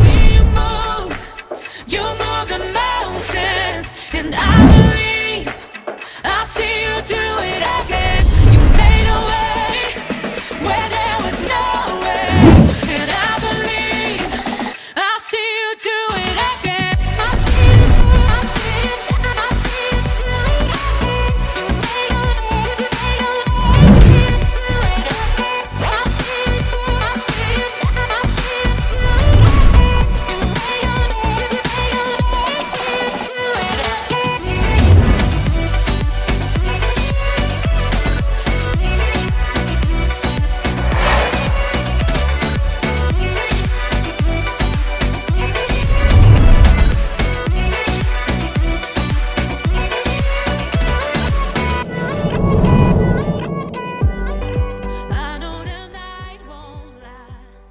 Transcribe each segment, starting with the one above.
See you move, you move the mountains, and I believe I'll see you do it again. You made a way where there was no way, and I believe I'll see you do it again. I'll see you, I'll see you, I'll see you do it again. You made a way, you made a way, I'll see you do it again. I'll see you, I'll see you, I'll see you do it again. You made a way, you made a way, I'll see you do it again. I know the night won't last.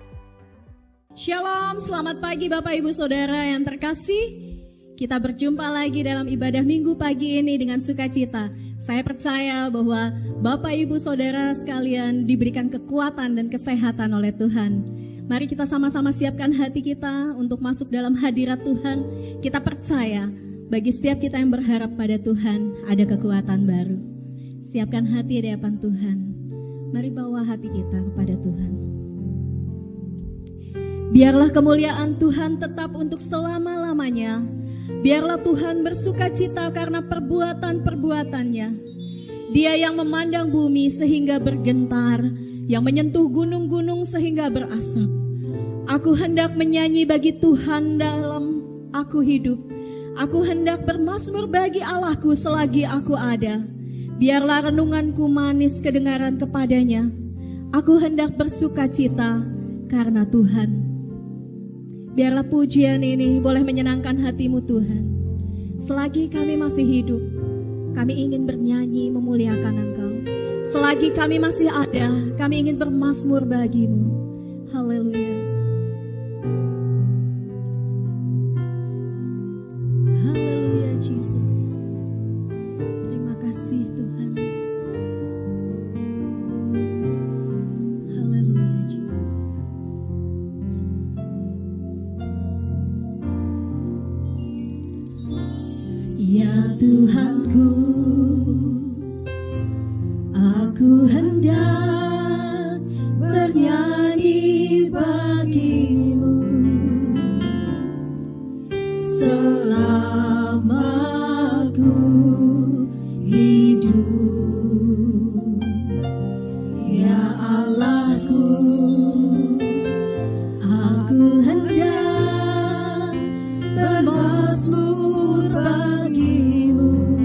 Shalom, selamat pagi Bapak Ibu Saudara yang terkasih. Kita berjumpa lagi dalam ibadah minggu pagi ini dengan sukacita. Saya percaya bahwa Bapak Ibu Saudara sekalian diberikan kekuatan dan kesehatan oleh Tuhan. Mari kita sama-sama siapkan hati kita untuk masuk dalam hadirat Tuhan. Kita percaya bagi setiap kita yang berharap pada Tuhan ada kekuatan baru. Siapkan hati di hadapan Tuhan. Mari bawa hati kita kepada Tuhan. Biarlah kemuliaan Tuhan tetap untuk selama-lamanya. Biarlah Tuhan bersukacita karena perbuatan-perbuatannya. Dia yang memandang bumi sehingga bergentar, yang menyentuh gunung-gunung sehingga berasap. Aku hendak menyanyi bagi Tuhan dalam aku hidup. Aku hendak bermazmur bagi Allahku selagi aku ada. Biarlah renunganku manis kedengaran kepadanya. Aku hendak bersukacita karena Tuhan. Biarlah pujian ini boleh menyenangkan hatimu Tuhan. Selagi kami masih hidup, kami ingin bernyanyi memuliakan Engkau. Selagi kami masih ada, kami ingin bermazmur bagimu. Haleluya. Haleluya Jesus. Terima kasih Tuhan. Haleluya Jesus. Ya Tuhanku, aku hendak bernyanyi bagimu selama aku hidup. Ya Allahku, aku hendak bermazmur bagimu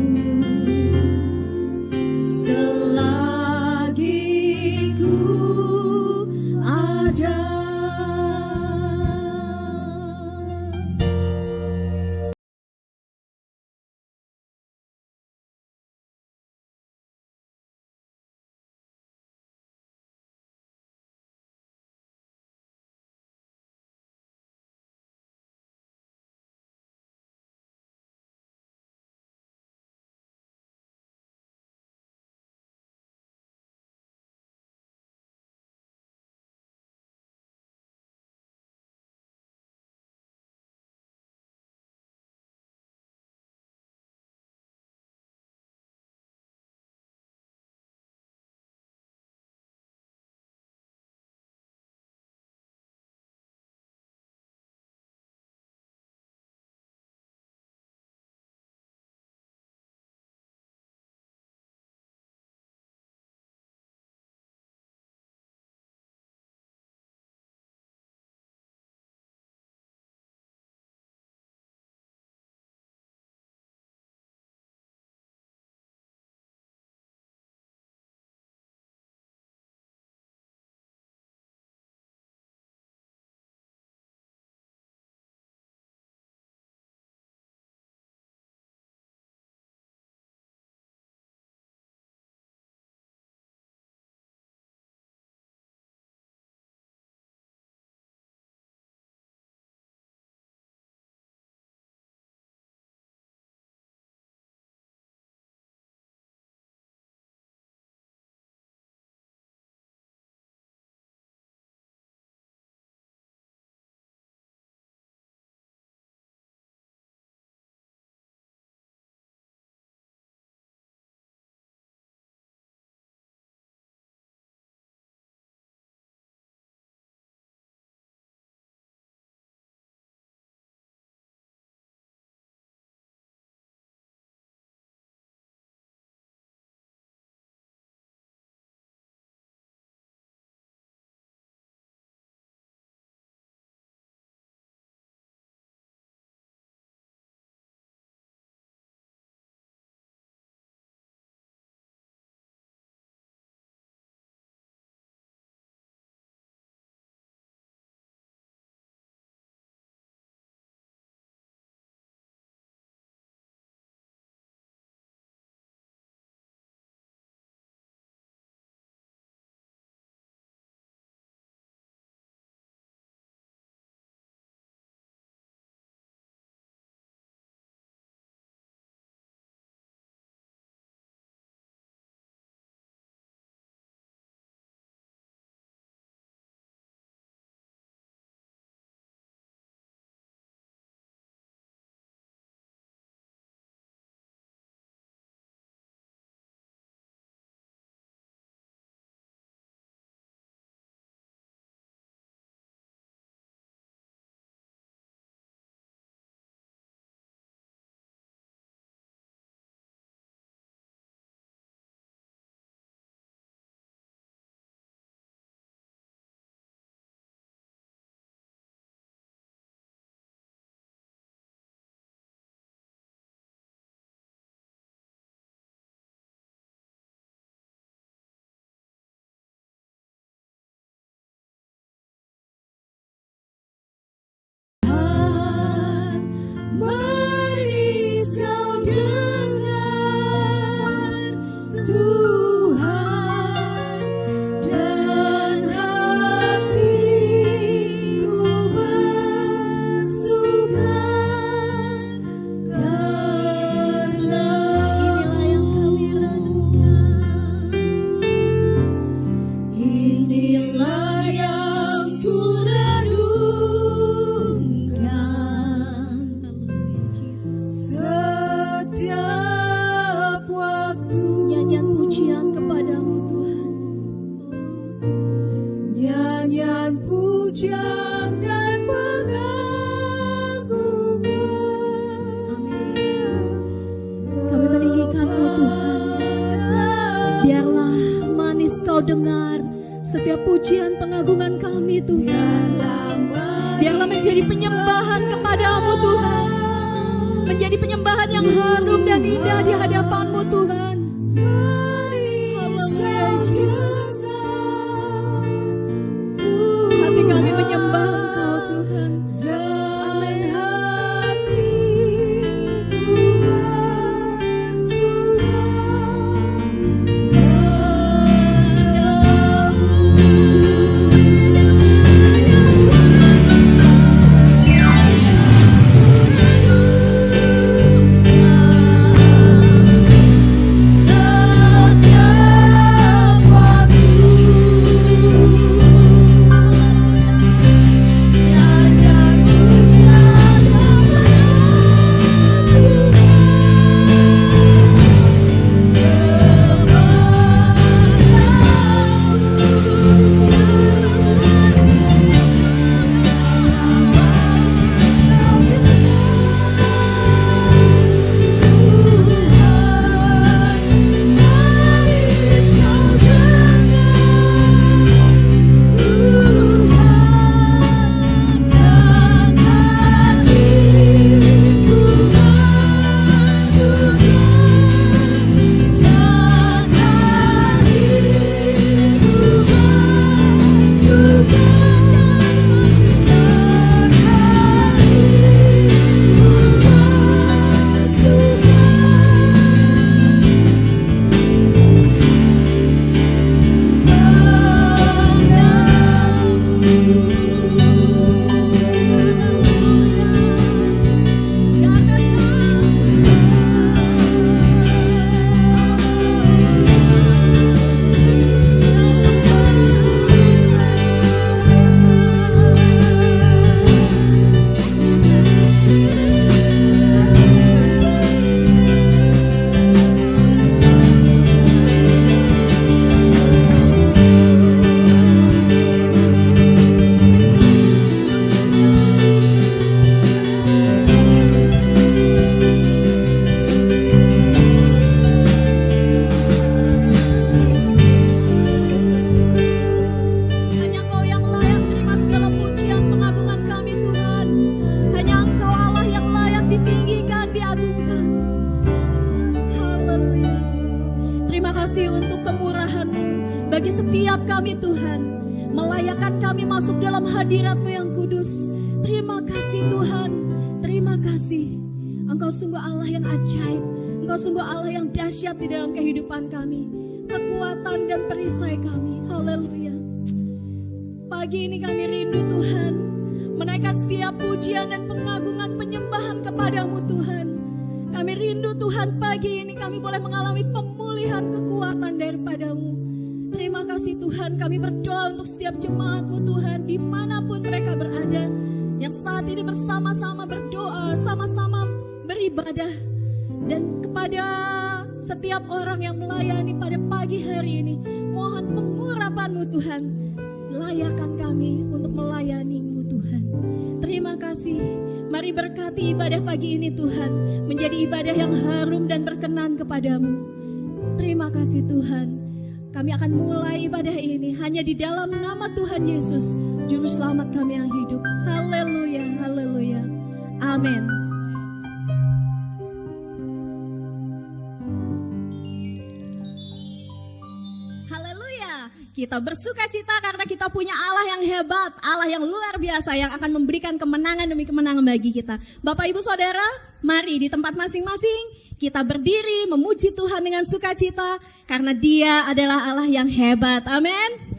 Setiap pujian pengagungan kami Tuhan, biarlah menjadi penyembahan kepadamu Tuhan, menjadi penyembahan yang harum dan indah di hadapan-Mu Tuhan. Haleluya Yesus. Hati kami menyembah Engkau Tuhan. Amin. bagi setiap kami Tuhan, melayakkan kami masuk dalam hadirat-Mu yang kudus. Terima kasih Tuhan, terima kasih. Engkau sungguh Allah yang ajaib, Engkau sungguh Allah yang dahsyat di dalam kehidupan kami, kekuatan dan perisai kami. Haleluya. Pagi ini kami rindu Tuhan, menaikkan setiap pujian dan pengagungan penyembahan kepadamu Tuhan. Kami rindu Tuhan, pagi ini kami boleh mengalami pemulihan kekuatan daripadamu. Terima kasih Tuhan, kami berdoa untuk setiap jemaat-Mu Tuhan, dimanapun mereka berada, yang saat ini bersama-sama berdoa, sama-sama beribadah. Dan kepada setiap orang yang melayani pada pagi hari ini, mohon pengurapan-Mu Tuhan, layakkan kami untuk melayani-Mu Tuhan. Terima kasih. Mari berkati ibadah pagi ini Tuhan, menjadi ibadah yang harum dan berkenan kepadamu. Terima kasih Tuhan. Kami akan mulai ibadah ini hanya di dalam nama Tuhan Yesus, Juru Selamat kami yang hidup. Haleluya, haleluya. Amin. Kita bersuka cita karena kita punya Allah yang hebat, Allah yang luar biasa yang akan memberikan kemenangan demi kemenangan bagi kita. Bapak Ibu Saudara, mari di tempat masing-masing kita berdiri memuji Tuhan dengan sukacita karena Dia adalah Allah yang hebat. Amin.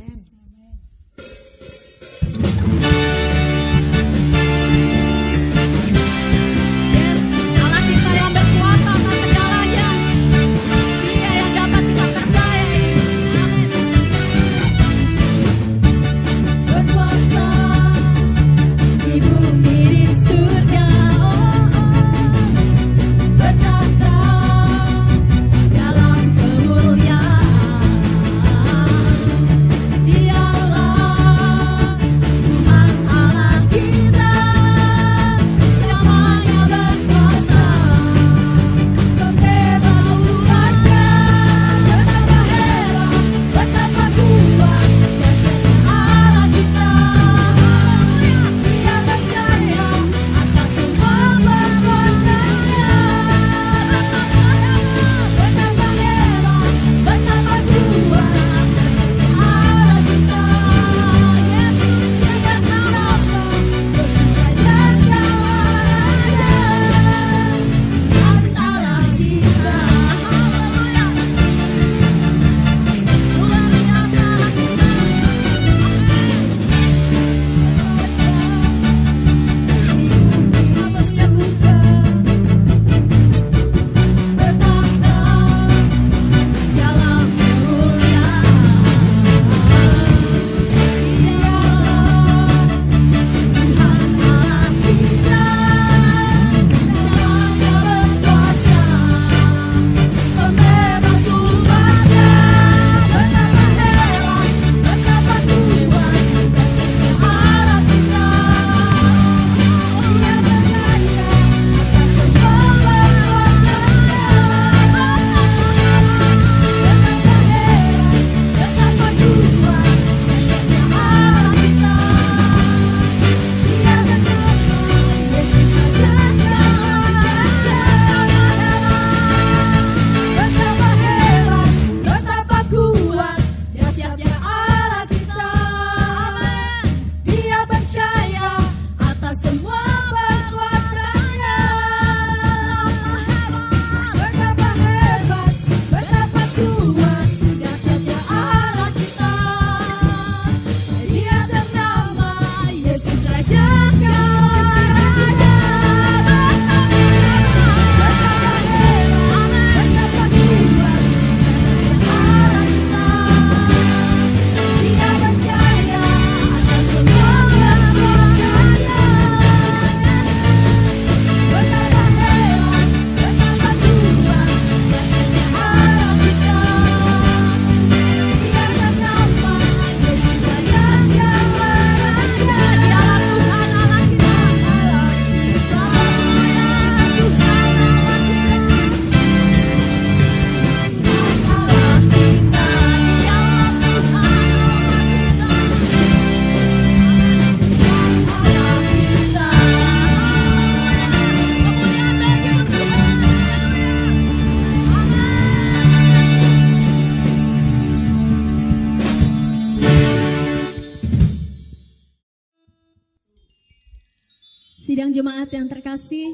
Sidang jemaat yang terkasih,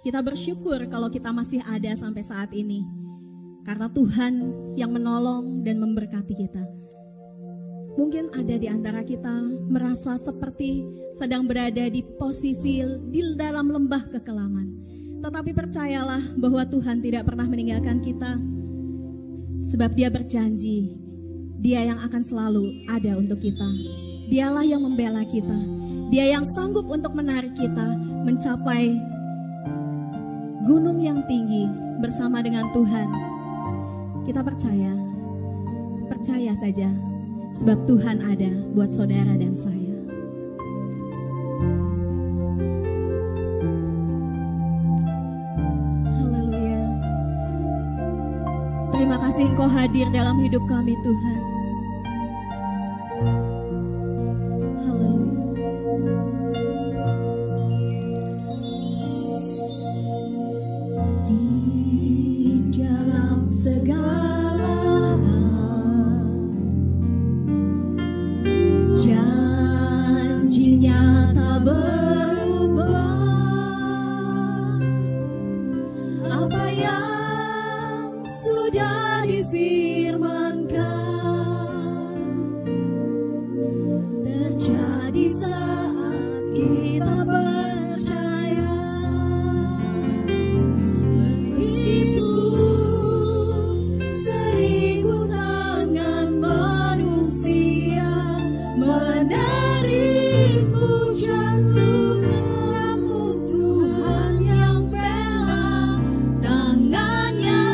kita bersyukur kalau kita masih ada sampai saat ini. Karena Tuhan yang menolong dan memberkati kita. Mungkin ada di antara kita merasa seperti sedang berada di posisi di dalam lembah kekelaman. Tetapi percayalah bahwa Tuhan tidak pernah meninggalkan kita. Sebab Dia berjanji, Dia yang akan selalu ada untuk kita. Dialah yang membela kita. Dia yang sanggup untuk menarik kita mencapai gunung yang tinggi bersama dengan Tuhan. Kita percaya saja, sebab Tuhan ada buat saudara dan saya. Haleluya. Terima kasih Engkau hadir dalam hidup kami Tuhan. Haleluya. Di dalam segala janjinya tak berubah. Apa yang sudah difirmankan terjadi saat kita percaya. Meskipun seribu tangan manusia menarik jatuh, namun Tuhan yang bela, tangannya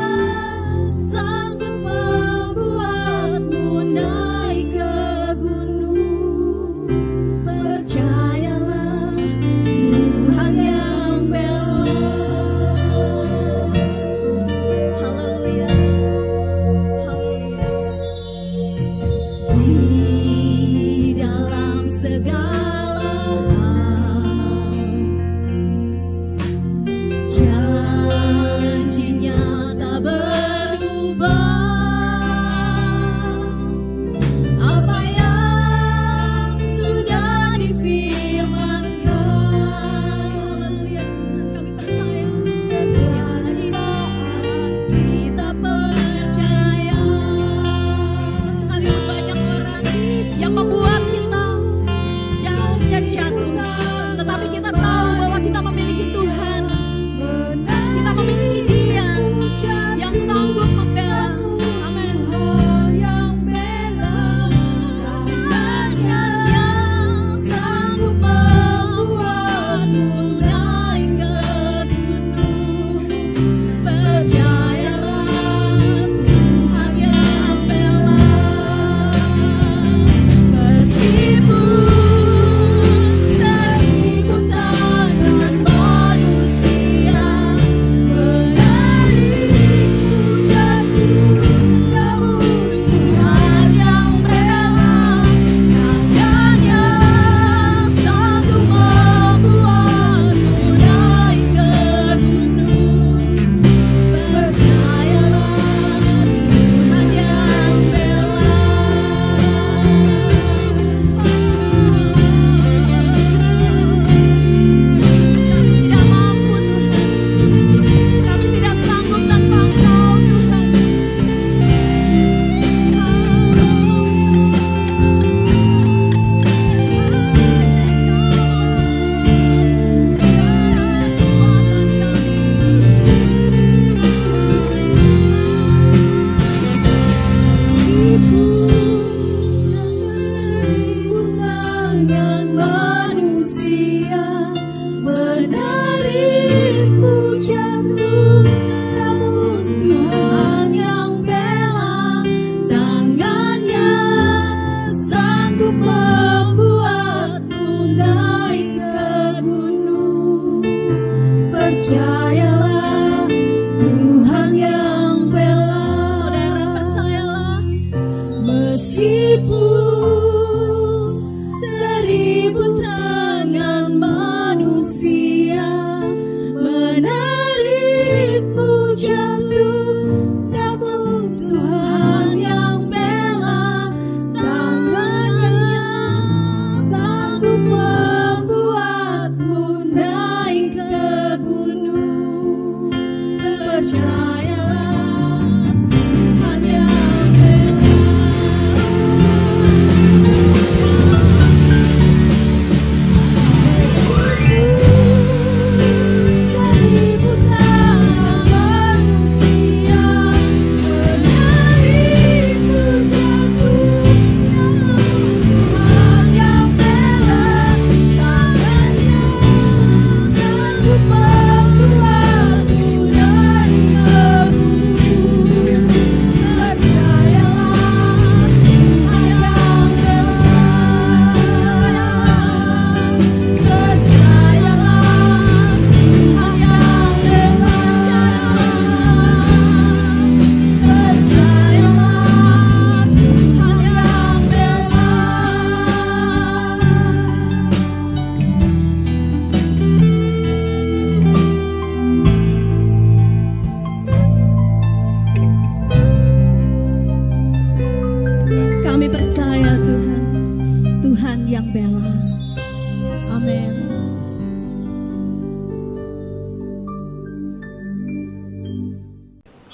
sanggup membuatmu naik ke gunung. Percayalah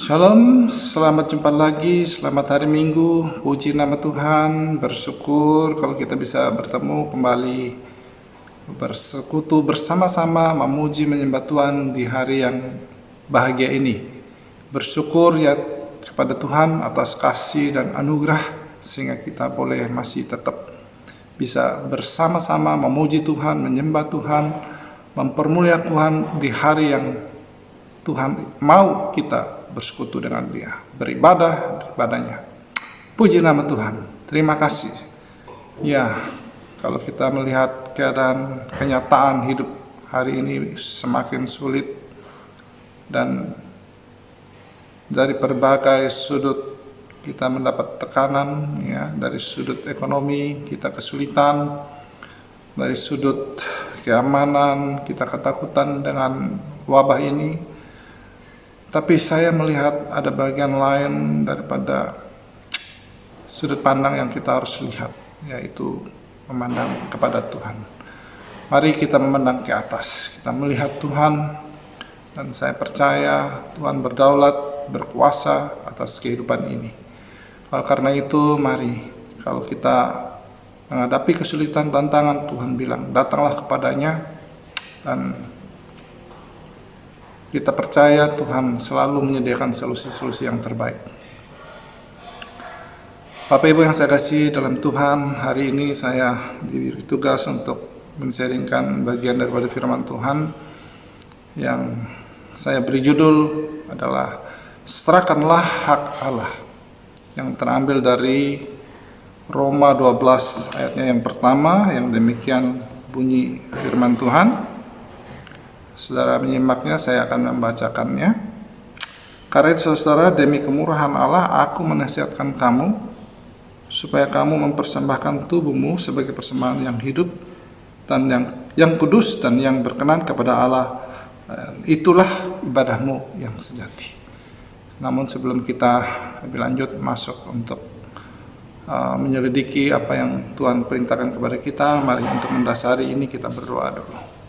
Shalom, selamat jumpa lagi, selamat hari Minggu, puji nama Tuhan, bersyukur kalau kita bisa bertemu kembali, bersekutu bersama-sama, memuji menyembah Tuhan di hari yang bahagia ini. Bersyukur ya kepada Tuhan atas kasih dan anugerah, sehingga kita boleh masih tetap bisa bersama-sama memuji Tuhan, menyembah Tuhan, mempermuliakan Tuhan di hari yang Tuhan mau kita bersekutu dengan Dia, beribadah padanya. Puji nama Tuhan. Terima kasih. Ya, kalau kita melihat keadaan kenyataan hidup hari ini semakin sulit, dan dari berbagai sudut kita mendapat tekanan, ya, dari sudut ekonomi kita kesulitan, dari sudut keamanan kita ketakutan dengan wabah ini. Tapi saya melihat ada bagian lain daripada sudut pandang yang kita harus lihat, yaitu memandang kepada Tuhan. Mari kita memandang ke atas, kita melihat Tuhan, dan saya percaya Tuhan berdaulat, berkuasa atas kehidupan ini. Karena itu mari, kalau kita menghadapi kesulitan, tantangan, Tuhan bilang, datanglah kepadanya, dan kita percaya Tuhan selalu menyediakan solusi-solusi yang terbaik. Bapak Ibu yang saya kasih dalam Tuhan, hari ini saya diberi tugas untuk men-sharingkan bagian daripada firman Tuhan yang saya beri judul adalah serahkanlah hak Allah, yang terambil dari Roma 12 ayatnya yang pertama, yang demikian bunyi firman Tuhan. Saudara menyimaknya, saya akan membacakannya. Karena itu saudara, demi kemurahan Allah, aku menasihatkan kamu, supaya kamu mempersembahkan tubuhmu sebagai persembahan yang hidup, dan yang kudus, dan yang berkenan kepada Allah. Itulah ibadahmu yang sejati. Namun sebelum kita lebih lanjut masuk untuk menyelidiki apa yang Tuhan perintahkan kepada kita, mari untuk mendasari ini kita berdoa dulu.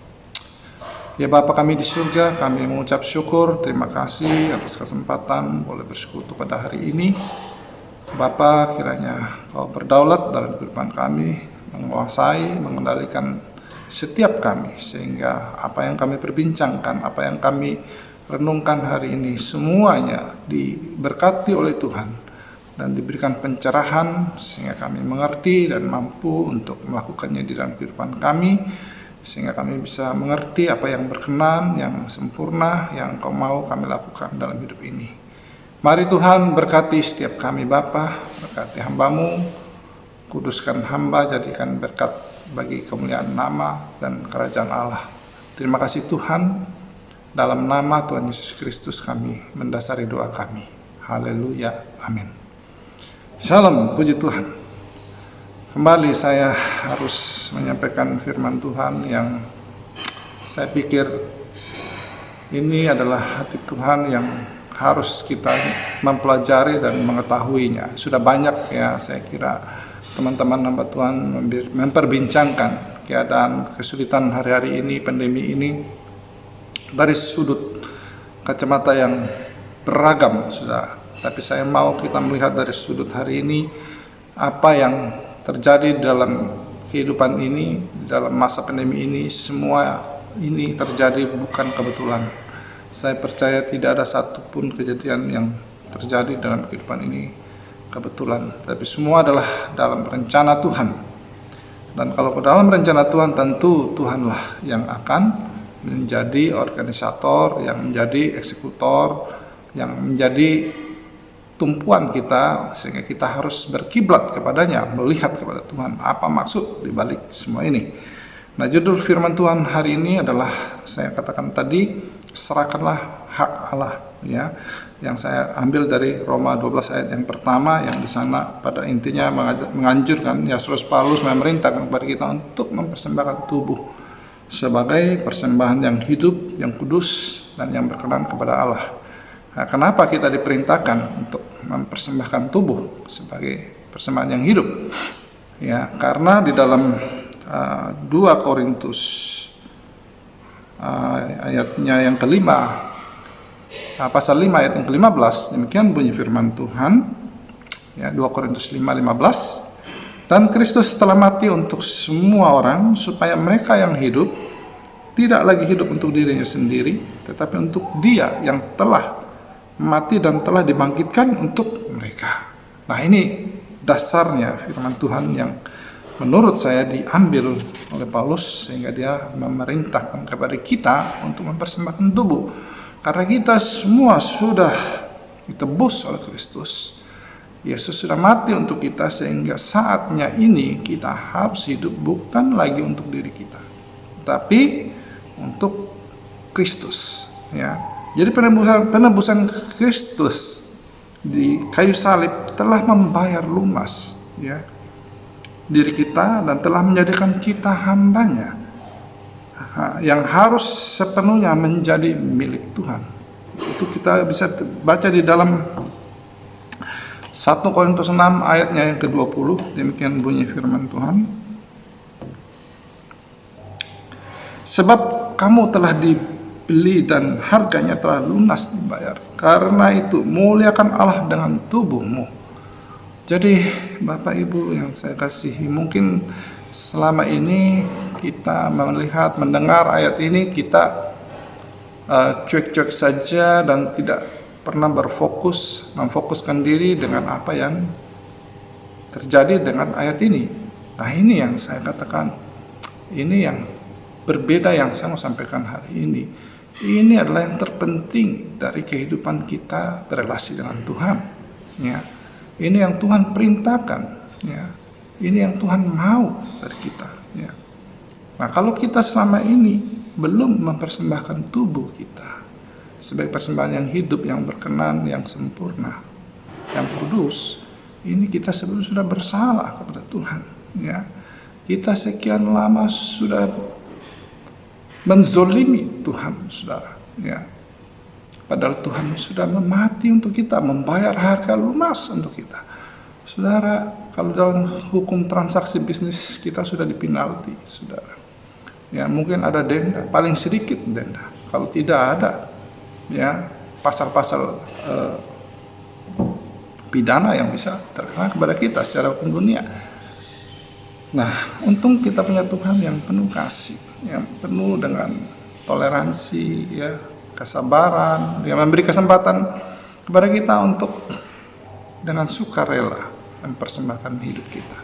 Ya Bapa kami di surga, kami mengucap syukur, terima kasih atas kesempatan boleh bersekutu pada hari ini. Bapa, kiranya Kau berdaulat dalam kehidupan kami, menguasai, mengendalikan setiap kami, sehingga apa yang kami perbincangkan, apa yang kami renungkan hari ini, semuanya diberkati oleh Tuhan dan diberikan pencerahan, sehingga kami mengerti dan mampu untuk melakukannya di dalam kehidupan kami, sehingga kami bisa mengerti apa yang berkenan, yang sempurna, yang Kau mau kami lakukan dalam hidup ini. Mari Tuhan berkati setiap kami Bapa, berkati hamba-Mu, kuduskan hamba, jadikan berkat bagi kemuliaan nama dan kerajaan Allah. Terima kasih Tuhan, dalam nama Tuhan Yesus Kristus kami mendasari doa kami. Haleluya, amin. Shalom, puji Tuhan. Kembali saya harus menyampaikan firman Tuhan yang saya pikir ini adalah hati Tuhan yang harus kita mempelajari dan mengetahuinya. Sudah banyak ya, saya kira teman-teman hamba Tuhan memperbincangkan keadaan kesulitan hari-hari ini, pandemi ini, dari sudut kacamata yang beragam sudah. Tapi saya mau kita melihat dari sudut hari ini, apa yang terjadi dalam kehidupan ini, dalam masa pandemi ini. Semua ini terjadi bukan kebetulan. Saya percaya tidak ada satupun kejadian yang terjadi dalam kehidupan ini kebetulan, tapi semua adalah dalam rencana Tuhan. Dan kalau ke dalam rencana Tuhan, tentu Tuhanlah yang akan menjadi organisator, yang menjadi eksekutor, yang menjadi tumpuan kita, sehingga kita harus berkiblat kepadanya, melihat kepada Tuhan apa maksud di balik semua ini. Nah, judul firman Tuhan hari ini adalah, saya katakan tadi, serahkanlah hak Allah, ya, yang saya ambil dari Roma 12 ayat yang pertama, yang di sana pada intinya menganjurkan, ya, Rasul Paulus memerintahkan kepada kita untuk mempersembahkan tubuh sebagai persembahan yang hidup, yang kudus, dan yang berkenan kepada Allah. Nah, kenapa kita diperintahkan untuk mempersembahkan tubuh sebagai persembahan yang hidup? Ya, karena di dalam 2 Korintus ayatnya yang kelima, pasal 5 ayat yang ke-15, demikian bunyi firman Tuhan, ya, 2 Korintus 5:15. Dan Kristus telah mati untuk semua orang, supaya mereka yang hidup tidak lagi hidup untuk dirinya sendiri, tetapi untuk Dia yang telah mati dan telah dibangkitkan untuk mereka. Nah, ini dasarnya firman Tuhan yang menurut saya diambil oleh Paulus, sehingga dia memerintahkan kepada kita untuk mempersembahkan tubuh. Karena kita semua sudah ditebus oleh Kristus. Yesus sudah mati untuk kita, sehingga saatnya ini kita harus hidup bukan lagi untuk diri kita, tapi untuk Kristus. Ya, jadi penebusan Kristus di kayu salib telah membayar lunas, ya, diri kita dan telah menjadikan kita hambanya, yang harus sepenuhnya menjadi milik Tuhan. Itu kita bisa baca di dalam 1 Korintus 6 ayatnya yang ke-20, demikian bunyi firman Tuhan. Sebab kamu telah dibeli dan harganya telah lunas dibayar. Karena itu muliakan Allah dengan tubuhmu. Jadi Bapak Ibu yang saya kasihi, mungkin selama ini kita melihat, mendengar ayat ini, kita cuek-cuek saja dan tidak pernah memfokuskan diri dengan apa yang terjadi dengan ayat ini. Nah, ini yang saya katakan, ini yang berbeda yang saya mau sampaikan hari ini. Ini adalah yang terpenting dari kehidupan kita berrelasi dengan Tuhan. Ya, ini yang Tuhan perintahkan. Ya, ini yang Tuhan mau dari kita. Ya. Nah, kalau kita selama ini belum mempersembahkan tubuh kita sebagai persembahan yang hidup, yang berkenan, yang sempurna, yang kudus, ini kita sebetulnya sudah bersalah kepada Tuhan. Ya, kita sekian lama sudah menzolimi Tuhan, saudara. Ya, padahal Tuhan sudah mati untuk kita, membayar harga lunas untuk kita. Saudara, kalau dalam hukum transaksi bisnis kita sudah dipinalti, saudara. Ya, mungkin ada denda, paling sedikit denda. Kalau tidak ada, ya, pasal-pasal pidana yang bisa terkena kepada kita secara hukum dunia. Nah, untung kita punya Tuhan yang penuh kasih, yang penuh dengan toleransi, ya, kesabaran, yang memberi kesempatan kepada kita untuk dengan sukarela mempersembahkan hidup kita.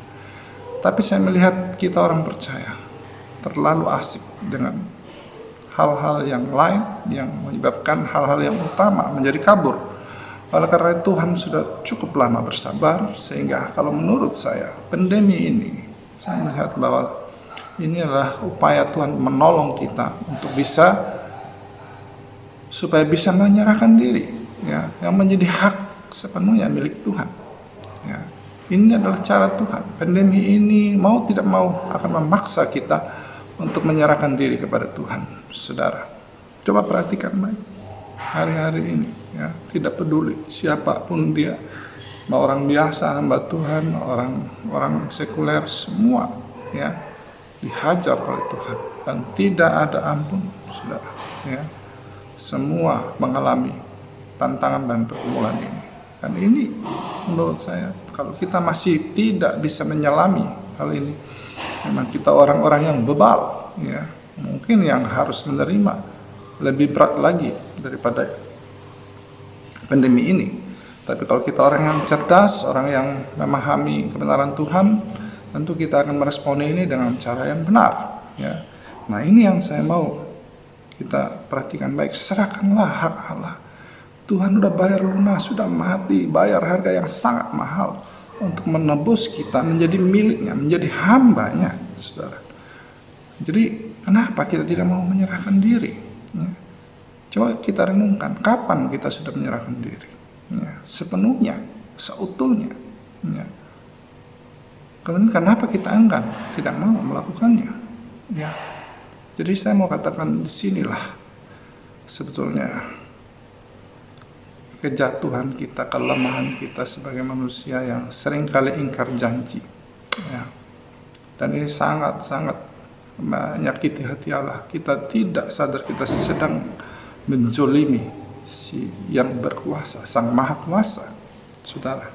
Tapi saya melihat kita orang percaya terlalu asik dengan hal-hal yang lain yang menyebabkan hal-hal yang utama menjadi kabur. Oleh karena itu Tuhan sudah cukup lama bersabar, sehingga kalau menurut saya pandemi ini, saya melihat bahwa ini adalah upaya Tuhan menolong kita untuk supaya bisa menyerahkan diri, ya, yang menjadi hak sepenuhnya milik Tuhan. Ya, ini adalah cara Tuhan. Pandemi ini mau tidak mau akan memaksa kita untuk menyerahkan diri kepada Tuhan, saudara. Coba perhatikan baik hari-hari ini, ya, tidak peduli siapapun dia, mau orang biasa, hamba Tuhan, orang sekuler, semua, ya, dihajar oleh Tuhan dan tidak ada ampun, saudara. Ya, semua mengalami tantangan dan pergumulan ini. Dan ini menurut saya, kalau kita masih tidak bisa menyelami hal ini, memang kita orang-orang yang bebal, ya, mungkin yang harus menerima lebih berat lagi daripada pandemi ini. Tapi kalau kita orang yang cerdas, orang yang memahami kebenaran Tuhan, tentu kita akan meresponi ini dengan cara yang benar. Ya. Nah, ini yang saya mau kita perhatikan baik. Serahkanlah hak Allah. Tuhan sudah bayar lunas, sudah mati, bayar harga yang sangat mahal untuk menebus kita menjadi miliknya, menjadi hambanya, saudara. Jadi kenapa kita tidak mau menyerahkan diri? Ya. Coba kita renungkan, kapan kita sudah menyerahkan diri? Ya, sepenuhnya, seutuhnya. Ya. Kemudian kenapa kita enggan, tidak mau melakukannya? Ya. Jadi saya mau katakan di sinilah sebetulnya kejatuhan kita, kelemahan kita sebagai manusia yang seringkali ingkar janji. Ya. Dan ini sangat-sangat menyakiti hati Allah. Kita tidak sadar kita sedang menzolimi si yang berkuasa, Sang Maha Kuasa, saudara.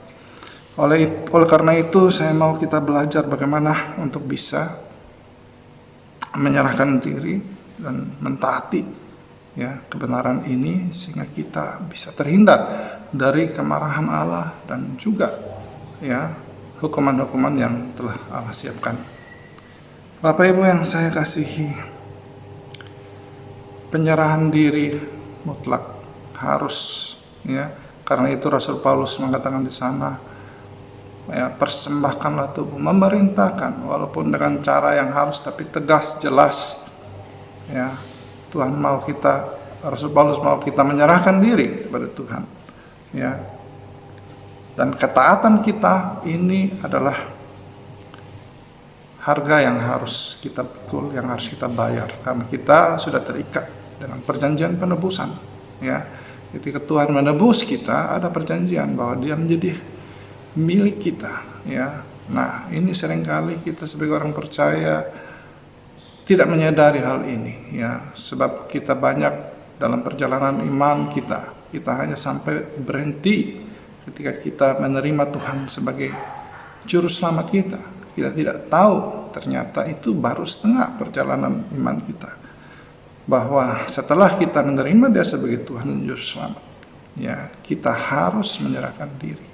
Oleh karena itu saya mau kita belajar bagaimana untuk bisa menyerahkan diri dan mentaati ya kebenaran ini, sehingga kita bisa terhindar dari kemarahan Allah dan juga ya hukuman-hukuman yang telah Allah siapkan. Bapak Ibu yang saya kasihi, penyerahan diri mutlak harus ya, karena itu Rasul Paulus mengatakan di sana ya, persembahkanlah tubuh, memerintahkan walaupun dengan cara yang halus tapi tegas, jelas ya. Tuhan mau kita, Rasul Paulus mau kita menyerahkan diri kepada Tuhan ya. Dan ketaatan kita ini adalah harga yang harus kita pikul, yang harus kita bayar, karena kita sudah terikat dengan perjanjian penebusan ya. Ketika Tuhan menebus kita, ada perjanjian bahwa Dia menjadi milik kita ya. Nah, ini seringkali kita sebagai orang percaya tidak menyadari hal ini ya, sebab kita banyak dalam perjalanan iman kita hanya sampai berhenti ketika kita menerima Tuhan sebagai juru selamat kita. Kita tidak tahu ternyata itu baru setengah perjalanan iman kita, bahwa setelah kita menerima Dia sebagai Tuhan dan juru selamat ya, kita harus menyerahkan diri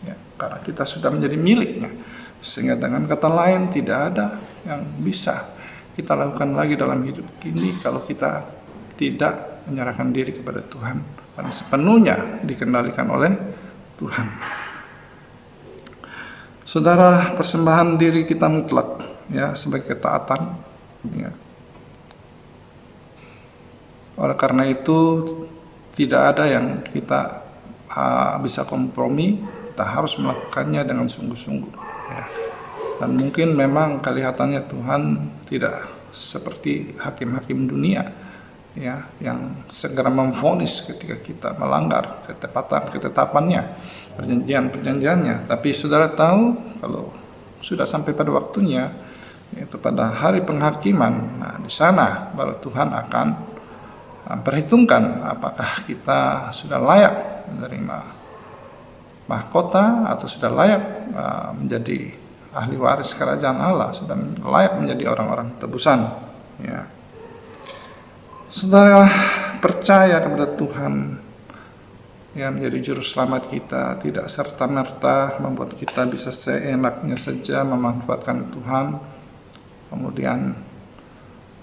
ya, karena kita sudah menjadi miliknya, sehingga dengan kata lain tidak ada yang bisa kita lakukan lagi dalam hidup ini kalau kita tidak menyerahkan diri kepada Tuhan, karena sepenuhnya dikendalikan oleh Tuhan. Saudara, persembahan diri kita mutlak ya sebagai ketaatan ya. Oleh karena itu tidak ada yang kita bisa kompromi, kita harus melakukannya dengan sungguh-sungguh ya. Dan mungkin memang kelihatannya Tuhan tidak seperti hakim-hakim dunia ya, yang segera memvonis ketika kita melanggar ketetapannya, perjanjiannya. Tapi saudara tahu, kalau sudah sampai pada waktunya, yaitu pada hari penghakiman, nah di sana baru Tuhan akan perhitungkan apakah kita sudah layak menerima mahkota atau sudah layak menjadi ahli waris kerajaan Allah, sudah layak menjadi orang-orang tebusan ya. Saudara, percaya kepada Tuhan yang menjadi juru selamat kita tidak serta-merta membuat kita bisa seenaknya saja memanfaatkan Tuhan, kemudian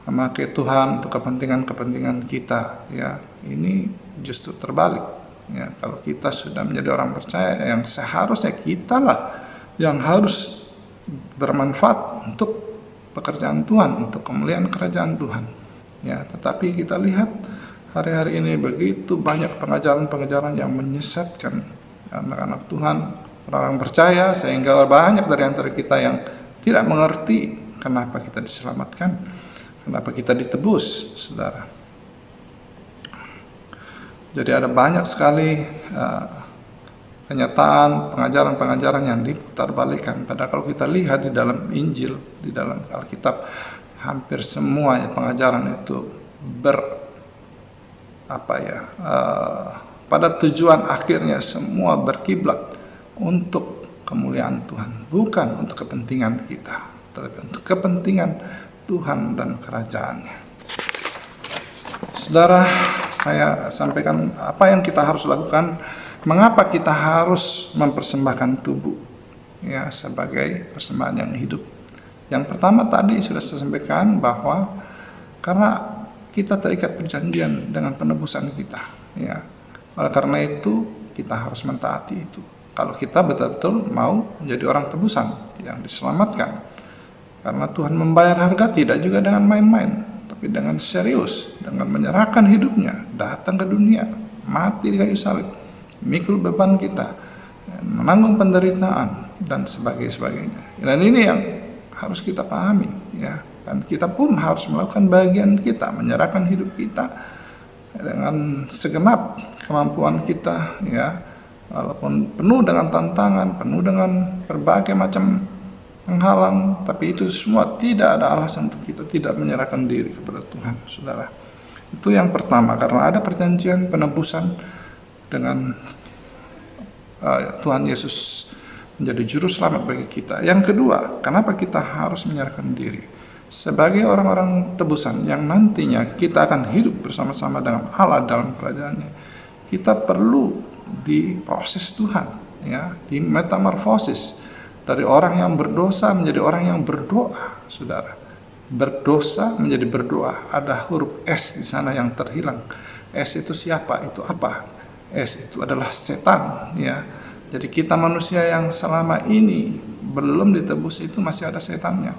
memakai Tuhan untuk kepentingan-kepentingan kita ya. Ini justru terbalik ya. Kalau kita sudah menjadi orang percaya, yang seharusnya kitalah yang harus bermanfaat untuk pekerjaan Tuhan, untuk kemuliaan kerajaan Tuhan ya. Tetapi kita lihat hari-hari ini begitu banyak pengajaran-pengajaran yang menyesatkan anak-anak Tuhan, orang percaya, sehingga banyak dari antara kita yang tidak mengerti kenapa kita diselamatkan, kenapa kita ditebus, saudara. Jadi ada banyak sekali kenyataan, pengajaran-pengajaran yang diputarbalikkan. Padahal kalau kita lihat di dalam Injil, di dalam Alkitab, hampir semuanya pengajaran itu pada tujuan akhirnya semua berkiblat untuk kemuliaan Tuhan, bukan untuk kepentingan kita, tetapi untuk kepentingan Tuhan dan kerajaannya. Saudara, saya sampaikan apa yang kita harus lakukan. Mengapa kita harus mempersembahkan tubuh ya sebagai persembahan yang hidup? Yang pertama tadi sudah saya sampaikan bahwa karena kita terikat perjanjian dengan penebusan kita ya. Oleh karena itu kita harus mentaati itu. Kalau kita betul-betul mau menjadi orang tebusan yang diselamatkan. Karena Tuhan membayar harga tidak juga dengan main-main, tapi dengan serius, dengan menyerahkan hidupnya, datang ke dunia, mati di kayu salib, mikul beban kita, menanggung penderitaan dan sebagainya. Dan ini yang harus kita pahami ya. Dan kita pun harus melakukan bagian kita, menyerahkan hidup kita dengan segenap kemampuan kita ya. Walaupun penuh dengan tantangan, penuh dengan berbagai macam penghalang, tapi itu semua tidak ada alasan untuk kita tidak menyerahkan diri kepada Tuhan, saudara. Itu yang pertama, karena ada perjanjian penebusan dengan Tuhan Yesus menjadi juru selamat bagi kita. Yang kedua, kenapa kita harus menyerahkan diri? Sebagai orang-orang tebusan yang nantinya kita akan hidup bersama-sama dengan Allah dalam kerajaannya, kita perlu diproses Tuhan, ya, di metamorfosis dari orang yang berdosa menjadi orang yang berdoa, saudara. Berdosa menjadi berdoa. Ada huruf S di sana yang terhilang. S itu siapa? Itu apa? S itu adalah setan, ya. Jadi kita manusia yang selama ini belum ditebus itu masih ada setannya.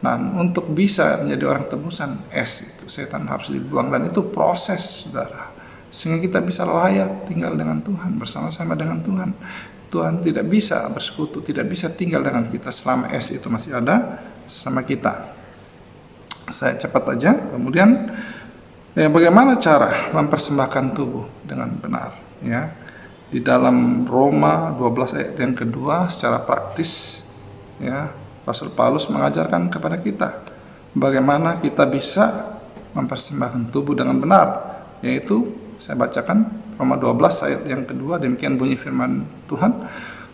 Nah, untuk bisa menjadi orang tebusan, S itu setan harus dibuang, dan itu proses, saudara. Sehingga kita bisa layak tinggal dengan Tuhan, bersama-sama dengan Tuhan. Tuhan tidak bisa bersekutu, tidak bisa tinggal dengan kita selama S itu masih ada sama kita. Saya cepat aja. Kemudian, ya, bagaimana cara mempersembahkan tubuh dengan benar? Ya, di dalam Roma 12 ayat yang kedua, secara praktis, ya, Rasul Paulus mengajarkan kepada kita bagaimana kita bisa mempersembahkan tubuh dengan benar, yaitu saya bacakan Roma 12 ayat yang kedua, demikian bunyi firman Tuhan,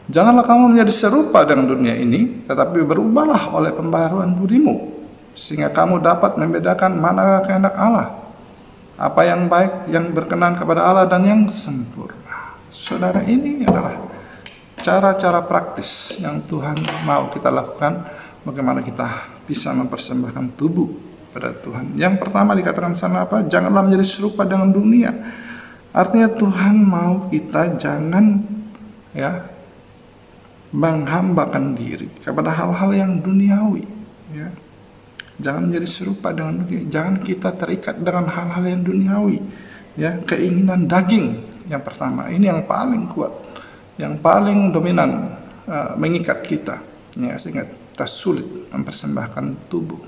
janganlah kamu menjadi serupa dengan dunia ini, tetapi berubahlah oleh pembaharuan budimu, sehingga kamu dapat membedakan mana kehendak Allah, apa yang baik, yang berkenan kepada Allah, dan yang sempurna. Saudara, ini adalah cara-cara praktis yang Tuhan mau kita lakukan, bagaimana kita bisa mempersembahkan tubuh pada Tuhan. Yang pertama dikatakan sana apa? Janganlah menjadi serupa dengan dunia. Artinya Tuhan mau kita jangan, ya, menghambakan diri kepada hal-hal yang duniawi, ya. Jangan menjadi serupa dengan dunia. Jangan kita terikat dengan hal-hal yang duniawi, ya. Keinginan daging yang pertama, ini yang paling kuat, yang paling dominan, mengikat kita, ya, sehingga kita sulit mempersembahkan tubuh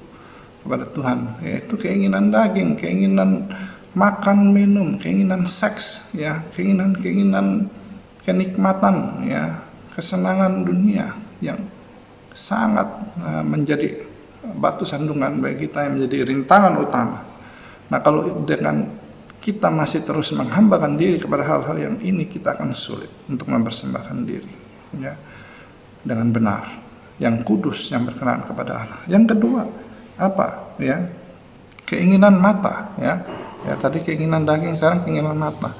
kepada Tuhan, yaitu keinginan daging, keinginan makan minum, keinginan seks, ya, keinginan kenikmatan, ya, kesenangan dunia yang sangat menjadi batu sandungan bagi kita, yang menjadi rintangan utama. Nah, kalau dengan kita masih terus menghambakan diri kepada hal-hal yang ini, kita akan sulit untuk mempersembahkan diri, ya, dengan benar, yang kudus, yang berkenan kepada Allah. Yang kedua, apa? Ya, keinginan mata, ya. Ya, tadi keinginan daging, sekarang keinginan mata.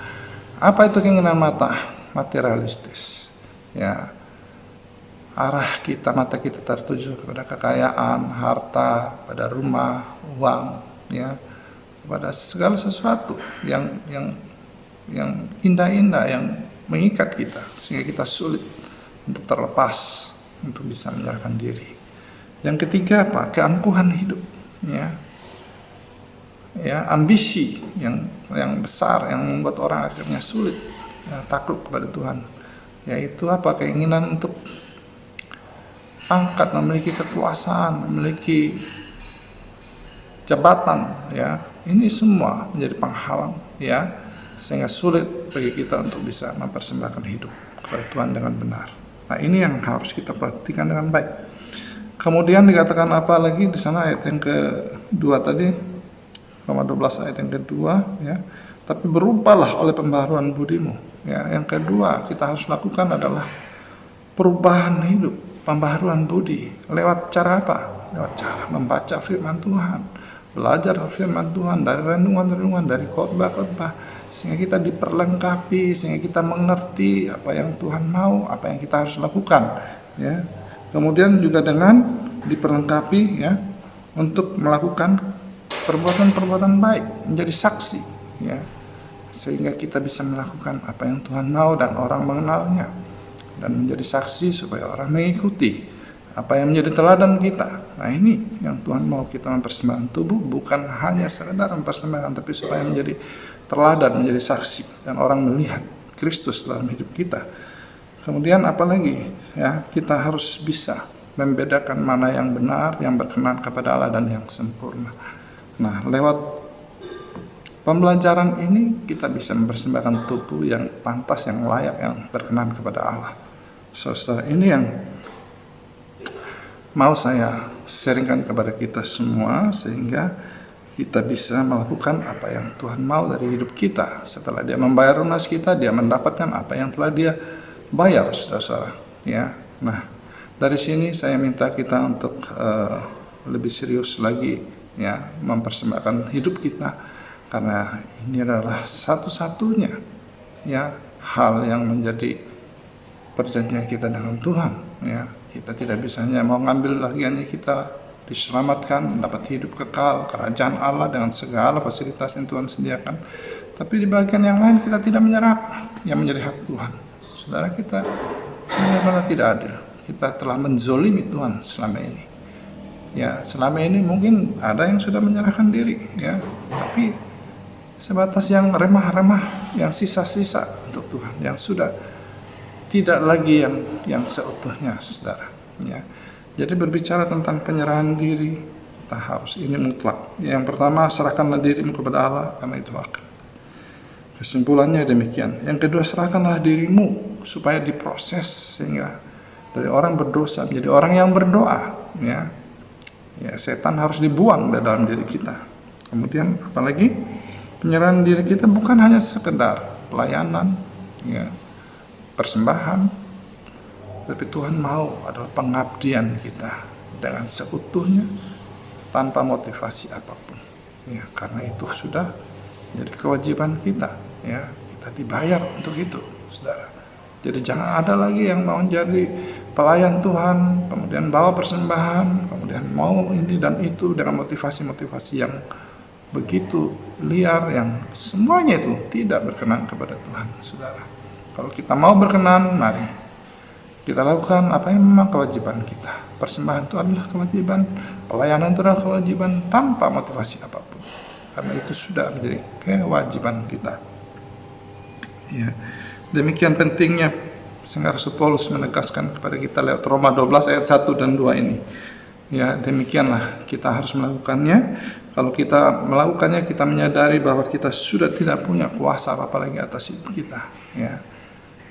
Apa itu keinginan mata? Materialistis, ya. Arah kita, mata kita tertuju kepada kekayaan, harta, pada rumah, uang, ya, pada segala sesuatu yang indah-indah, yang mengikat kita, sehingga kita sulit untuk terlepas, untuk bisa menyerahkan diri. Yang ketiga apa? Keangkuhan hidup, ya, ya, ambisi yang besar yang membuat orang akhirnya sulit, ya, takluk kepada Tuhan, yaitu apa? Keinginan untuk pangkat, memiliki kekuasaan, memiliki jabatan, ya. Ini semua menjadi penghalang, ya, sehingga sulit bagi kita untuk bisa mempersembahkan hidup kepada Tuhan dengan benar. Nah, ini yang harus kita perhatikan dengan baik. Kemudian dikatakan apa lagi di sana ayat yang kedua tadi, Roma 12 ayat yang kedua, ya. Tapi berubahlah oleh pembaharuan budimu, ya. Yang kedua kita harus lakukan adalah perubahan hidup, pembaharuan budi. Lewat cara apa? Lewat cara membaca firman Tuhan, belajar firman Tuhan, dari renungan-renungan, dari khotbah-khotbah, sehingga kita diperlengkapi, sehingga kita mengerti apa yang Tuhan mau, apa yang kita harus lakukan, ya. Kemudian juga dengan diperlengkapi, ya, untuk melakukan perbuatan-perbuatan baik, menjadi saksi, ya, sehingga kita bisa melakukan apa yang Tuhan mau dan orang mengenalnya, dan menjadi saksi supaya orang mengikuti apa yang menjadi teladan kita. Nah, ini yang Tuhan mau, kita mempersembahkan tubuh bukan hanya sekedar mempersembahkan, tapi supaya menjadi teladan, menjadi saksi, dan orang melihat Kristus dalam hidup kita. Kemudian apalagi, ya, kita harus bisa membedakan mana yang benar, yang berkenan kepada Allah, dan yang sempurna. Nah, lewat pembelajaran ini kita bisa mempersembahkan tubuh yang pantas, yang layak, yang berkenan kepada Allah. Saudara, ini yang mau saya sharingkan kepada kita semua, sehingga kita bisa melakukan apa yang Tuhan mau dari hidup kita. Setelah dia membayar lunas kita, dia mendapatkan apa yang telah dia bayar, saudara-saudara. Ya, nah dari sini saya minta kita untuk lebih serius lagi, ya, mempersembahkan hidup kita, karena ini adalah satu-satunya, ya, hal yang menjadi perjanjian kita dengan Tuhan. Ya, kita tidak bisa hanya mau ngambil bagiannya kita diselamatkan, mendapat hidup kekal, kerajaan Allah dengan segala fasilitas yang Tuhan sediakan. Tapi di bagian yang lain kita tidak menyerahkan yang menjadi hak Tuhan. Saudara, kita benar-benar tidak adil. Kita telah menzolimi Tuhan selama ini. Ya, selama ini mungkin ada yang sudah menyerahkan diri, ya, tapi sebatas yang remah-remah, yang sisa-sisa untuk Tuhan, yang sudah tidak lagi yang seutuhnya, saudara. Ya. Jadi berbicara tentang penyerahan diri, kita harus ini mutlak. Yang pertama, serahkanlah dirimu kepada Allah, karena itu hak. Kesimpulannya demikian. Yang kedua, serahkanlah dirimu supaya diproses sehingga dari orang berdosa menjadi orang yang berdoa. Ya, setan harus dibuang dari dalam diri kita. Kemudian apalagi, penyerahan diri kita bukan hanya sekedar pelayanan, ya, persembahan. Tapi Tuhan mau adalah pengabdian kita dengan seutuhnya tanpa motivasi apapun. Ya, karena itu sudah jadi kewajiban kita. Ya, kita dibayar untuk itu, saudara. Jadi jangan ada lagi yang mau jadi pelayan Tuhan, kemudian bawa persembahan, kemudian mau ini dan itu dengan motivasi-motivasi yang begitu liar, yang semuanya itu tidak berkenan kepada Tuhan, saudara. Kalau kita mau berkenan, mari kita lakukan apa yang memang kewajiban kita. Persembahan itu adalah kewajiban, pelayanan itu adalah kewajiban tanpa motivasi apapun, karena itu sudah menjadi kewajiban kita. Ya, demikian pentingnya sehingga Rasul Paulus menegaskan kepada kita lewat Roma 12 ayat 1 dan 2 ini. Ya, demikianlah kita harus melakukannya. Kalau kita melakukannya, kita menyadari bahwa kita sudah tidak punya kuasa apa-apa lagi atas hidup kita. Ya,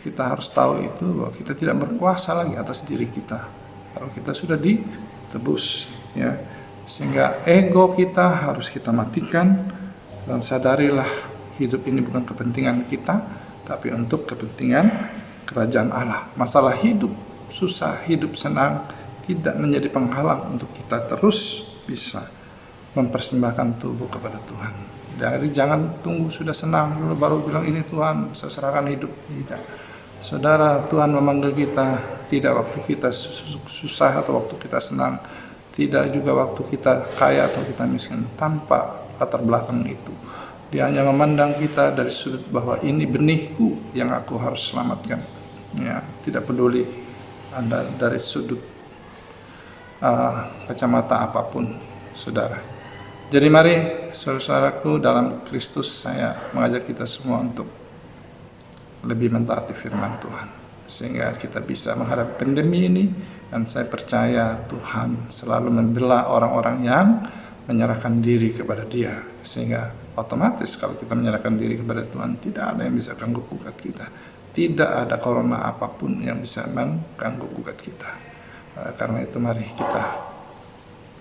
kita harus tahu itu, bahwa kita tidak berkuasa lagi atas diri kita. Kalau kita sudah ditebus, ya, sehingga ego kita harus kita matikan dan sadarilah hidup ini bukan kepentingan kita, tapi untuk kepentingan kerajaan Allah. Masalah hidup susah, hidup senang tidak menjadi penghalang untuk kita terus bisa mempersembahkan tubuh kepada Tuhan. Jadi jangan tunggu sudah senang dulu baru bilang ini Tuhan, saya serahkan hidup. Tidak. Saudara, Tuhan memanggil kita tidak waktu kita susah atau waktu kita senang, tidak juga waktu kita kaya atau kita miskin, tanpa latar belakang itu. Dia hanya memandang kita dari sudut bahwa ini benihku yang aku harus selamatkan. Ya, tidak peduli Anda dari sudut kacamata apapun, saudara. Jadi mari, saudara-saudaraku dalam Kristus, saya mengajak kita semua untuk lebih mentaati firman Tuhan, sehingga kita bisa menghadapi pandemi ini. Dan saya percaya Tuhan selalu membela orang-orang yang menyerahkan diri kepada Dia, sehingga otomatis kalau kita menyerahkan diri kepada Tuhan, tidak ada yang bisa ganggu gugat kita. Tidak ada corona apapun yang bisa mengganggu gugat kita. Karena itu mari kita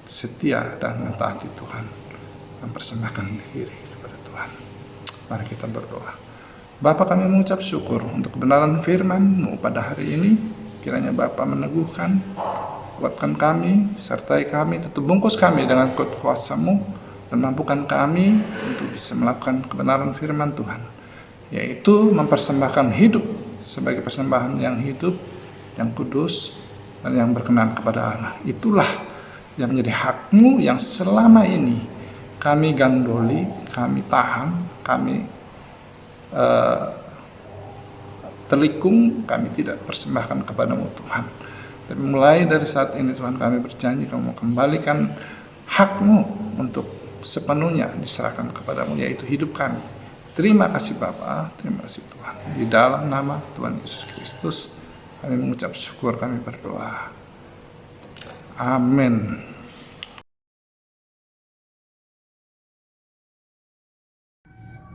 setia dan mentaati Tuhan, mempersembahkan diri kepada Tuhan. Mari kita berdoa. Bapa, kami mengucap syukur untuk kebenaran firman-Mu pada hari ini. Kiranya Bapa meneguhkan, kuatkan kami, sertai kami, tutup bungkus kami dengan kuasa-Mu, dan mampukan kami untuk bisa melakukan kebenaran firman Tuhan, yaitu mempersembahkan hidup sebagai persembahan yang hidup, yang kudus, dan yang berkenan kepada Allah. Itulah yang menjadi hak-Mu yang selama ini kami gandoli, kami tahan, kami telikung, kami tidak persembahkan kepada-Mu Tuhan. Tapi mulai dari saat ini Tuhan, kami berjanji Kamu kembalikan hak-Mu untuk sepenuhnya diserahkan kepada-Mu, yaitu hidup kami. Terima kasih Bapa, terima kasih Tuhan. Di dalam nama Tuhan Yesus Kristus kami mengucap syukur, kami berdoa. Amin.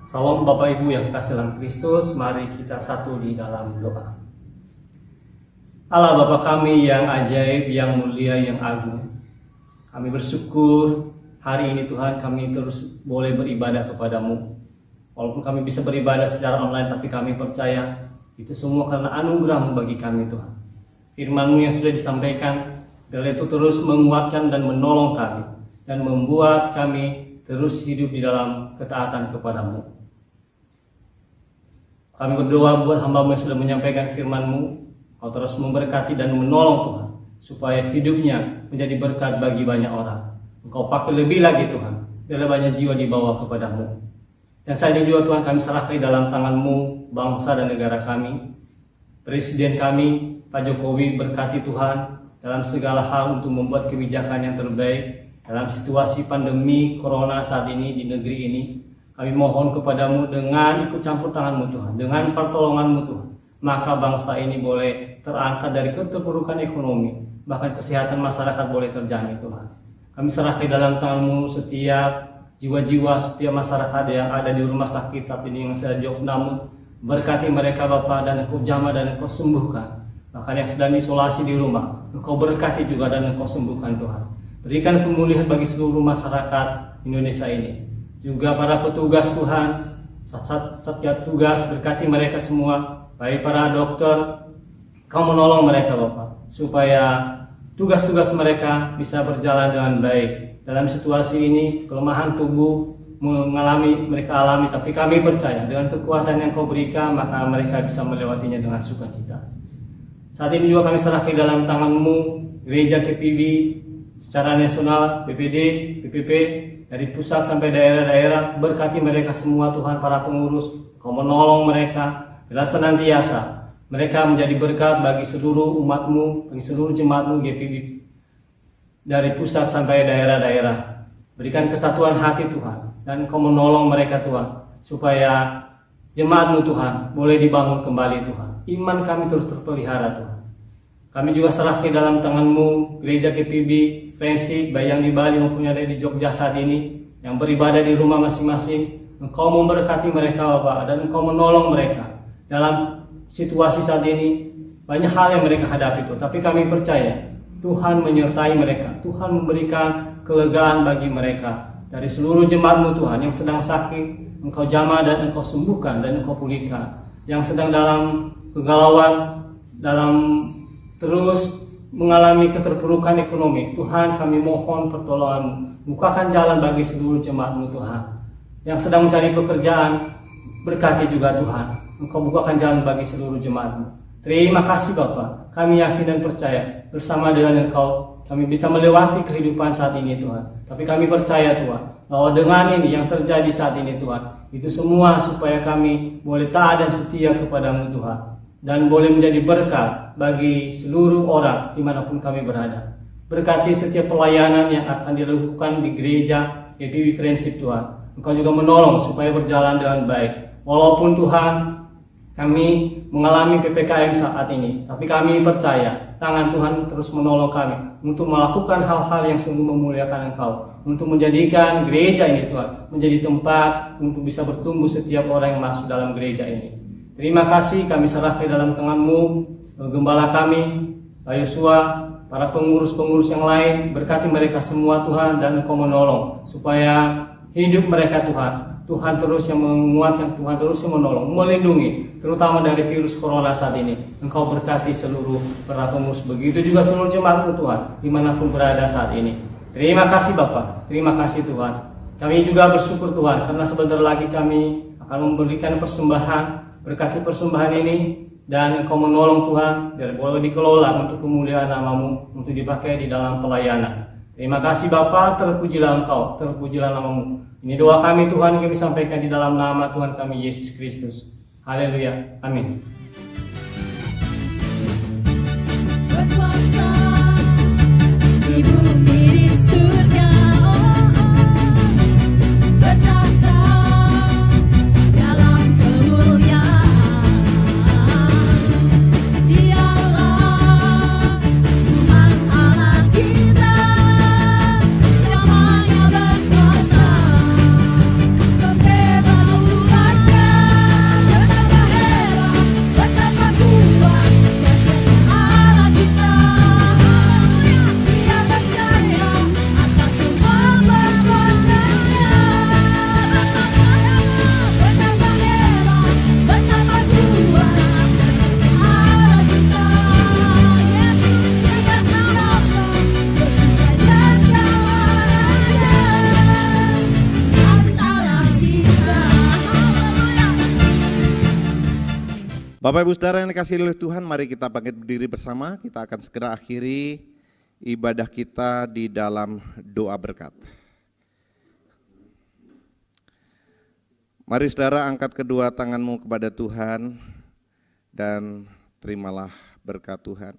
Salam Bapak Ibu yang kasih dalam Kristus, mari kita satu di dalam doa. Allah Bapa kami yang ajaib, yang mulia, yang agung, kami bersyukur hari ini Tuhan kami terus boleh beribadah kepadamu. Walaupun kami bisa beribadah secara online, tapi kami percaya itu semua karena anugerah-Mu bagi kami Tuhan. Firman-Mu yang sudah disampaikan, biarlah itu terus menguatkan dan menolong kami, dan membuat kami terus hidup di dalam ketaatan kepadamu. Kami berdoa buat hamba-Mu yang sudah menyampaikan firman-Mu, Kau terus memberkati dan menolong Tuhan, supaya hidupnya menjadi berkat bagi banyak orang. Engkau pakai lebih lagi Tuhan, biarlah banyak jiwa dibawa kepadamu. Dan saat ini juga Tuhan kami serahkan dalam tangan-Mu bangsa dan negara kami. Presiden kami, Pak Jokowi, berkati Tuhan dalam segala hal untuk membuat kebijakan yang terbaik dalam situasi pandemi Corona saat ini di negeri ini. Kami mohon kepadamu dengan ikut campur tangan-Mu Tuhan, dengan pertolongan-Mu Tuhan, maka bangsa ini boleh terangkat dari keterpurukan ekonomi, bahkan kesehatan masyarakat boleh terjamin Tuhan. Kami serahkan dalam tangan-Mu setiap jiwa-jiwa, setiap masyarakat yang ada di rumah sakit saat ini yang sedang namun berkati mereka Bapa, dan Engkau jamah dan Engkau sembuhkan. Bahkan yang sedang isolasi di rumah, Engkau berkati juga dan Engkau sembuhkan Tuhan. Berikan pemulihan bagi seluruh masyarakat Indonesia ini. Juga para petugas Tuhan, satgas tugas, berkati mereka semua, baik para dokter, Kau menolong mereka Bapa, supaya tugas-tugas mereka bisa berjalan dengan baik. Dalam situasi ini, kelemahan tubuh mereka alami, tapi kami percaya dengan kekuatan yang Kau berikan, maka mereka bisa melewatinya dengan sukacita. Saat ini juga kami serahkan dalam tangan-Mu gereja KPB secara nasional, BPD, BPP, dari pusat sampai daerah-daerah. Berkati mereka semua Tuhan, para pengurus, Kau menolong mereka, bila senantiasa mereka menjadi berkat bagi seluruh umat-Mu, bagi seluruh jemaat-Mu GPB, dari pusat sampai daerah-daerah. Berikan kesatuan hati Tuhan, dan Kau menolong mereka Tuhan, supaya jemaat-Mu Tuhan boleh dibangun kembali Tuhan. Iman kami terus terpelihara Tuhan. Kami juga serahkan dalam tangan-Mu gereja KPB, Friendship, baik yang di Bali maupun yang ada di Jogja saat ini, yang beribadah di rumah masing-masing. Engkau memberkati mereka Bapak, dan Engkau menolong mereka dalam situasi saat ini. Banyak hal yang mereka hadapi Tuhan, tapi kami percaya Tuhan menyertai mereka. Tuhan memberikan kelegaan bagi mereka. Dari seluruh jemaat-Mu Tuhan yang sedang sakit, Engkau jamah dan Engkau sembuhkan dan Engkau pulihkan. Yang sedang dalam kegalauan, dalam terus mengalami keterpurukan ekonomi, Tuhan kami mohon pertolongan-Mu. Bukakan jalan bagi seluruh jemaat-Mu Tuhan. Yang sedang mencari pekerjaan, berkati juga Tuhan. Engkau bukakan jalan bagi seluruh jemaat-Mu. Terima kasih Bapa, kami yakin dan percaya bersama dengan Engkau kami bisa melewati kehidupan saat ini Tuhan. Tapi kami percaya Tuhan, bahwa dengan ini yang terjadi saat ini Tuhan, itu semua supaya kami boleh taat dan setia kepada-Mu Tuhan, dan boleh menjadi berkat bagi seluruh orang dimanapun kami berada. Berkati setiap pelayanan yang akan dilakukan di gereja GPB Friendship Tuhan. Engkau juga menolong supaya berjalan dengan baik. Walaupun Tuhan kami mengalami PPKM saat ini, tapi kami percaya tangan Tuhan terus menolong kami untuk melakukan hal-hal yang sungguh memuliakan Engkau, untuk menjadikan gereja ini Tuhan menjadi tempat untuk bisa bertumbuh setiap orang yang masuk dalam gereja ini. Terima kasih, kami serahkan dalam tangan-Mu gembala kami, Pak Yosua, para pengurus-pengurus yang lain. Berkati mereka semua Tuhan, dan Engkau menolong supaya hidup mereka Tuhan, Tuhan terus yang menguatkan, Tuhan terus yang menolong, melindungi, terutama dari virus corona saat ini. Engkau berkati seluruh para pengurus, begitu juga seluruh jemaat-Mu Tuhan, dimanapun berada saat ini. Terima kasih Bapa, terima kasih Tuhan. Kami juga bersyukur Tuhan, karena sebentar lagi kami akan memberikan persembahan. Berkati persembahan ini, dan Engkau menolong Tuhan, biar boleh dikelola untuk kemuliaan nama-Mu, untuk dipakai di dalam pelayanan. Terima kasih Bapa, terpujilah Engkau, terpujilah nama-Mu. Ini doa kami Tuhan yang kami sampaikan di dalam nama Tuhan kami Yesus Kristus. Haleluya, amin. Berkuasa di bumi di surga, bertahta dalam kemuliaan. Dialah Tuhan Allah kita, namanya berkuasa, membela umatnya. Betapa hebat, betapa Bapak Ibu Saudara yang dikasihi oleh Tuhan, mari kita bangkit berdiri bersama. Kita akan segera akhiri ibadah kita di dalam doa berkat. Mari saudara angkat kedua tanganmu kepada Tuhan dan terimalah berkat Tuhan.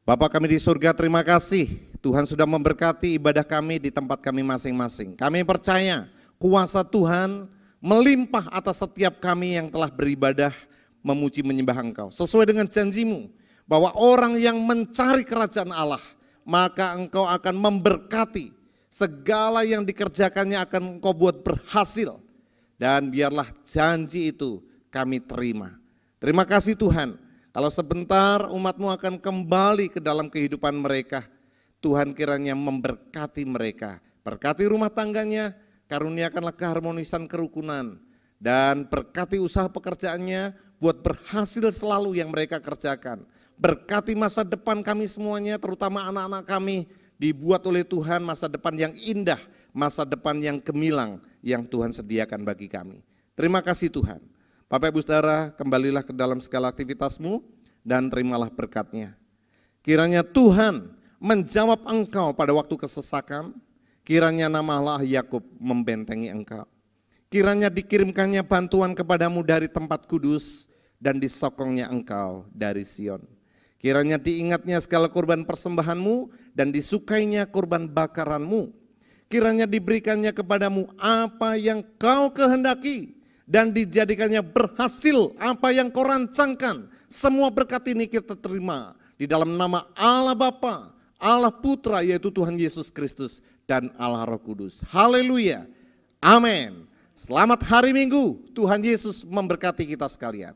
Bapa kami di surga, terima kasih Tuhan sudah memberkati ibadah kami di tempat kami masing-masing. Kami percaya kuasa Tuhan melimpah atas setiap kami yang telah beribadah memuji menyembah Engkau. Sesuai dengan janji-Mu bahwa orang yang mencari kerajaan Allah, maka Engkau akan memberkati segala yang dikerjakannya akan Engkau buat berhasil. Dan biarlah janji itu kami terima. Terima kasih Tuhan, kalau sebentar umat-Mu akan kembali ke dalam kehidupan mereka, Tuhan kiranya memberkati mereka. Berkati rumah tangganya, karuniakanlah keharmonisan kerukunan, dan berkati usaha pekerjaannya, buat berhasil selalu yang mereka kerjakan. Berkati masa depan kami semuanya, terutama anak-anak kami, dibuat oleh Tuhan masa depan yang indah, masa depan yang gemilang yang Tuhan sediakan bagi kami. Terima kasih Tuhan. Bapak Ibu Saudara, kembalilah ke dalam segala aktivitasmu dan terimalah berkatnya. Kiranya Tuhan menjawab engkau pada waktu kesesakan, kiranya nama Allah Yakub membentengi engkau. Kiranya dikirimkannya bantuan kepadamu dari tempat kudus dan disokongnya engkau dari Sion. Kiranya diingatnya segala korban persembahanmu dan disukainya korban bakaranmu. Kiranya diberikannya kepadamu apa yang kau kehendaki dan dijadikannya berhasil apa yang kau rancangkan. Semua berkat ini kita terima di dalam nama Allah Bapa, Allah Putra yaitu Tuhan Yesus Kristus dan Allah Roh Kudus. Haleluya. Amin. Selamat hari Minggu, Tuhan Yesus memberkati kita sekalian.